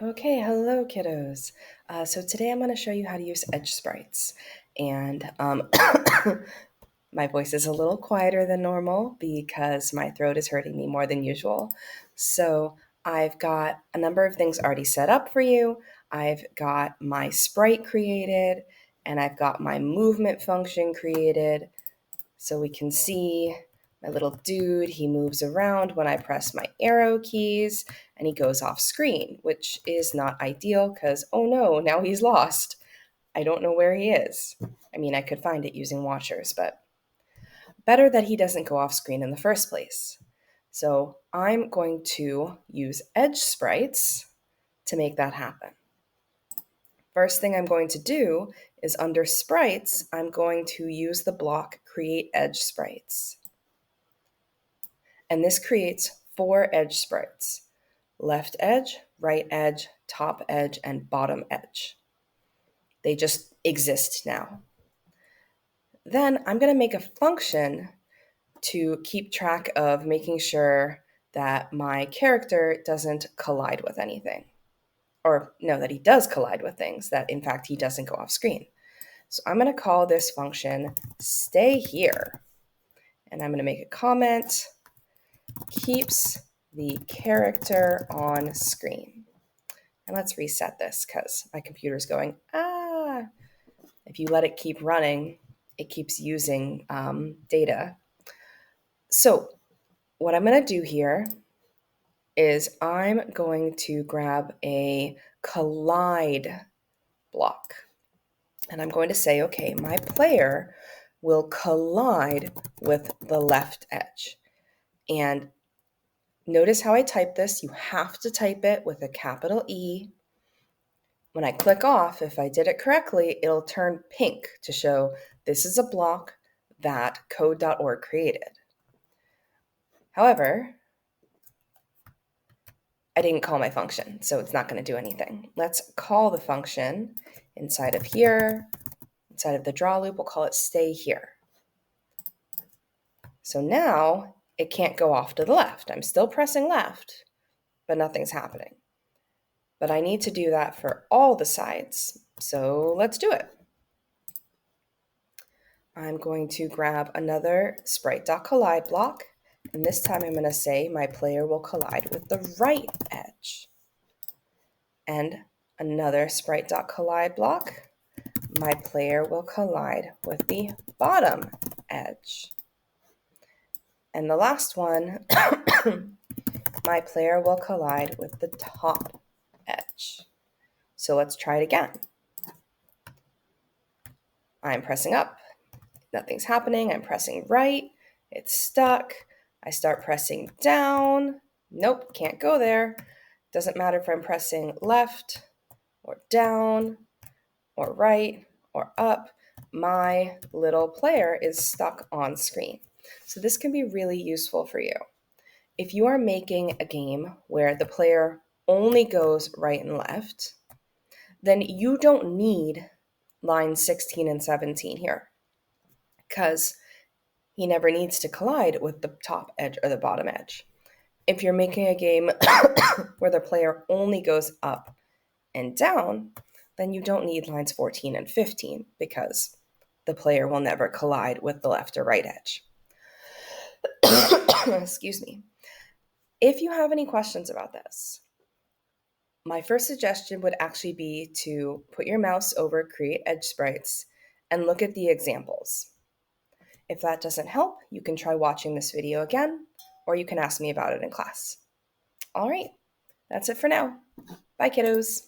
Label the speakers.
Speaker 1: Okay, hello kiddos. So today I'm going to show you how to use edge sprites. And my voice is a little quieter than normal because my throat is hurting me more than usual. So I've got a number of things already set up for you. I've got my sprite created and I've got my movement function created. So we can see my little dude, he moves around when I press my arrow keys and he goes off screen, which is not ideal because, oh no, now he's lost. I don't know where he is. I mean, I could find it using watchers, but better that he doesn't go off screen in the first place. So I'm going to use edge sprites to make that happen. First thing I'm going to do is under sprites, I'm going to use the block create edge sprites. And this creates 4 edge sprites: left edge, right edge, top edge, and bottom edge. They just exist now. Then I'm going to make a function to keep track of making sure that my character doesn't collide with anything. Or no, that he does collide with things, that in fact he doesn't go off screen. So I'm going to call this function stay here. And I'm going to make a comment, keeps the character on screen. And let's reset this because my computer's going, If you let it keep running, it keeps using data. So what I'm going to do here is I'm going to grab a collide block. And I'm going to say, okay, my player will collide with the left edge. And notice how I type this. You have to type it with a capital E. When I click off, if I did it correctly, it'll turn pink to show this is a block that code.org created. However, I didn't call my function, so it's not going to do anything. Let's call the function inside of here, inside of the draw loop, we'll call it stay here. So now it can't go off to the left. I'm still pressing left, but nothing's happening. But I need to do that for all the sides, so let's do it. I'm going to grab another sprite.collide block, and this time I'm going to say my player will collide with the right edge. And another sprite.collide block, my player will collide with the bottom edge. And the last one, my player will collide with the top edge. So let's try it again. I'm pressing up. Nothing's happening. I'm pressing right. It's stuck. I start pressing down. Nope, can't go there. Doesn't matter if I'm pressing left or down or right or up. My little player is stuck on screen. So this can be really useful for you. If you are making a game where the player only goes right and left, then you don't need lines 16 and 17 here, because he never needs to collide with the top edge or the bottom edge. If you're making a game where the player only goes up and down, then you don't need lines 14 and 15 because the player will never collide with the left or right edge. Excuse me. If you have any questions about this, my first suggestion would actually be to put your mouse over Create Edge Sprites and look at the examples. If that doesn't help, you can try watching this video again, or you can ask me about it in class. All right, that's it for now. Bye, kiddos.